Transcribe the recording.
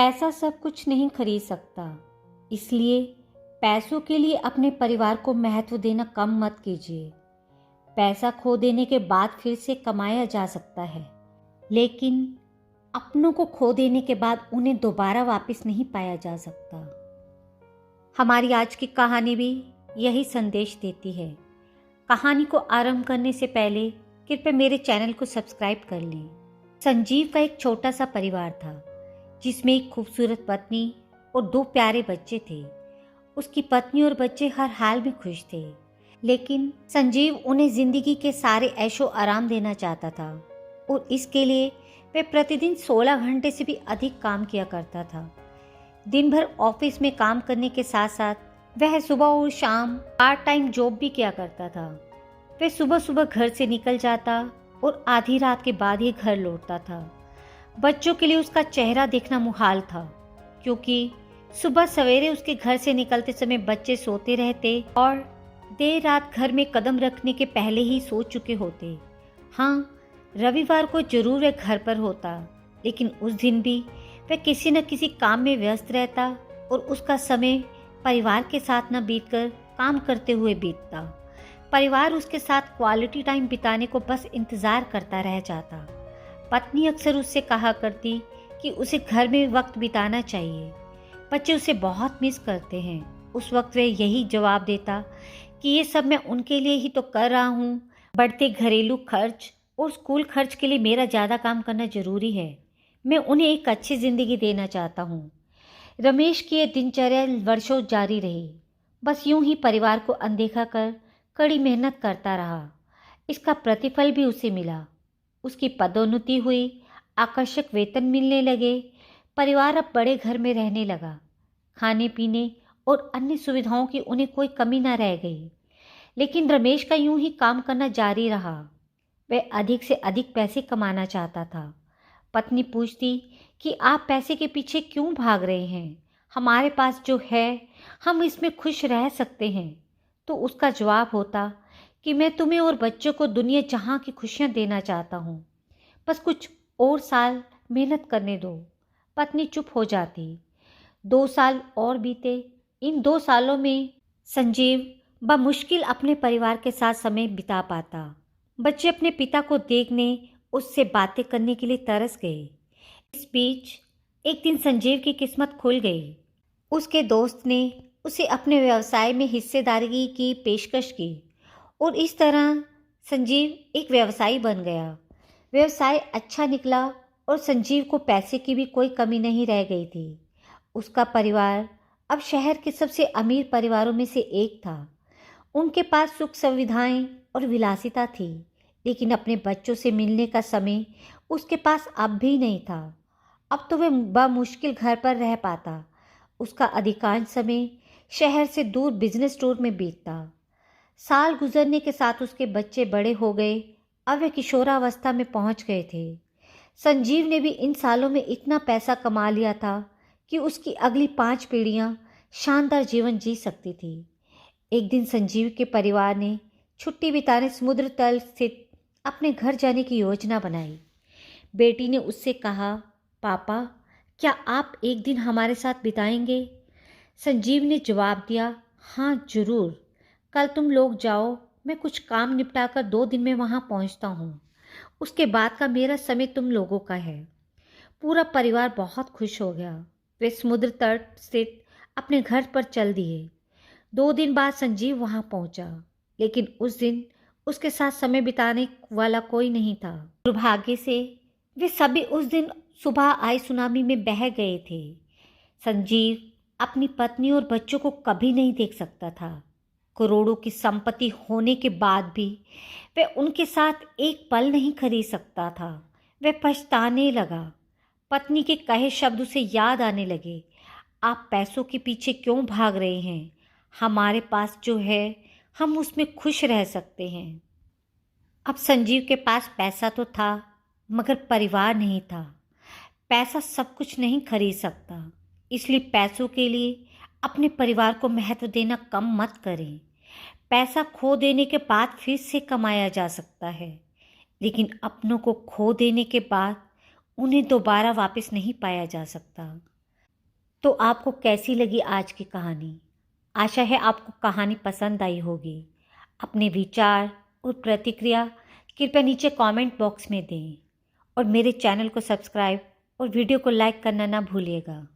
पैसा सब कुछ नहीं खरीद सकता, इसलिए पैसों के लिए अपने परिवार को महत्व देना कम मत कीजिए। पैसा खो देने के बाद फिर से कमाया जा सकता है, लेकिन अपनों को खो देने के बाद उन्हें दोबारा वापस नहीं पाया जा सकता। हमारी आज की कहानी भी यही संदेश देती है। कहानी को आरंभ करने से पहले कृपया मेरे चैनल को सब्सक्राइब कर लें। संजीव का एक छोटा सा परिवार था, जिसमें एक खूबसूरत पत्नी और 2 प्यारे बच्चे थे। उसकी पत्नी और बच्चे हर हाल में खुश थे, लेकिन संजीव उन्हें जिंदगी के सारे ऐशो आराम देना चाहता था और इसके लिए वह प्रतिदिन 16 घंटे से भी अधिक काम किया करता था। दिन भर ऑफिस में काम करने के साथ साथ वह सुबह और शाम पार्ट टाइम जॉब भी किया करता था। वह सुबह सुबह घर से निकल जाता और आधी रात के बाद ही घर लौटता था। बच्चों के लिए उसका चेहरा देखना मुहाल था, क्योंकि सुबह सवेरे उसके घर से निकलते समय बच्चे सोते रहते और देर रात घर में कदम रखने के पहले ही सो चुके होते। हाँ, रविवार को जरूर वह घर पर होता, लेकिन उस दिन भी वह किसी न किसी काम में व्यस्त रहता और उसका समय परिवार के साथ न बीतकर काम करते हुए बीतता। परिवार उसके साथ क्वालिटी टाइम बिताने को बस इंतज़ार करता रह जाता। पत्नी अक्सर उससे कहा करती कि उसे घर में वक्त बिताना चाहिए, बच्चे उसे बहुत मिस करते हैं। उस वक्त वह यही जवाब देता कि ये सब मैं उनके लिए ही तो कर रहा हूँ। बढ़ते घरेलू खर्च और स्कूल खर्च के लिए मेरा ज़्यादा काम करना ज़रूरी है। मैं उन्हें एक अच्छी ज़िंदगी देना चाहता हूँ। रमेश की ये दिनचर्या वर्षों जारी रही। बस यूं ही परिवार को अनदेखा कर कड़ी मेहनत करता रहा। इसका प्रतिफल भी उसे मिला। उसकी पदोन्नति हुई, आकर्षक वेतन मिलने लगे। परिवार अब बड़े घर में रहने लगा। खाने पीने और अन्य सुविधाओं की उन्हें कोई कमी न रह गई। लेकिन रमेश का यूं ही काम करना जारी रहा। वह अधिक से अधिक पैसे कमाना चाहता था। पत्नी पूछती कि आप पैसे के पीछे क्यों भाग रहे हैं? हमारे पास जो है हम इसमें खुश रह सकते हैं। तो उसका जवाब होता कि मैं तुम्हें और बच्चों को दुनिया जहां की खुशियां देना चाहता हूं। बस कुछ और साल मेहनत करने दो। पत्नी चुप हो जाती। 2 साल और बीते। इन 2 सालों में संजीव बमुश्किल अपने परिवार के साथ समय बिता पाता। बच्चे अपने पिता को देखने, उससे बातें करने के लिए तरस गए। इस बीच एक दिन संजीव की किस्मत खुल गई। उसके दोस्त ने उसे अपने व्यवसाय में हिस्सेदारी की पेशकश की और इस तरह संजीव एक व्यवसायी बन गया। व्यवसाय अच्छा निकला और संजीव को पैसे की भी कोई कमी नहीं रह गई थी। उसका परिवार अब शहर के सबसे अमीर परिवारों में से एक था। उनके पास सुख सुविधाएं और विलासिता थी, लेकिन अपने बच्चों से मिलने का समय उसके पास अब भी नहीं था। अब तो वह बमुश्किल घर पर रह पाता। उसका अधिकांश समय शहर से दूर बिजनेस टूर में बीतता। साल गुजरने के साथ उसके बच्चे बड़े हो गए। अब वे किशोरावस्था में पहुंच गए थे। संजीव ने भी इन सालों में इतना पैसा कमा लिया था कि उसकी अगली 5 पीढ़ियां शानदार जीवन जी सकती थी। एक दिन संजीव के परिवार ने छुट्टी बिताने समुद्र तल स्थित अपने घर जाने की योजना बनाई। बेटी ने उससे कहा, पापा, क्या आप एक दिन हमारे साथ बिताएंगे? संजीव ने जवाब दिया, हाँ जरूर। कल तुम लोग जाओ, मैं कुछ काम निपटाकर 2 दिन में वहाँ पहुँचता हूँ। उसके बाद का मेरा समय तुम लोगों का है। पूरा परिवार बहुत खुश हो गया। वे समुद्र तट स्थित अपने घर पर चल दिए। 2 दिन बाद संजीव वहाँ पहुँचा, लेकिन उस दिन उसके साथ समय बिताने वाला कोई नहीं था। दुर्भाग्य से वे सभी उस दिन सुबह आई सुनामी में बह गए थे। संजीव अपनी पत्नी और बच्चों को कभी नहीं देख सकता था। करोड़ों की संपत्ति होने के बाद भी वह उनके साथ एक पल नहीं खरीद सकता था। वह पछताने लगा। पत्नी के कहे शब्द उसे याद आने लगे। आप पैसों के पीछे क्यों भाग रहे हैं? हमारे पास जो है हम उसमें खुश रह सकते हैं। अब संजीव के पास पैसा तो था, मगर परिवार नहीं था। पैसा सब कुछ नहीं खरीद सकता, इसलिए पैसों के लिए अपने परिवार को महत्व देना कम मत करें। पैसा खो देने के बाद फिर से कमाया जा सकता है, लेकिन अपनों को खो देने के बाद उन्हें दोबारा वापस नहीं पाया जा सकता। तो आपको कैसी लगी आज की कहानी? आशा है आपको कहानी पसंद आई होगी। अपने विचार और प्रतिक्रिया कृपया नीचे कमेंट बॉक्स में दें और मेरे चैनल को सब्सक्राइब और वीडियो को लाइक करना ना भूलिएगा।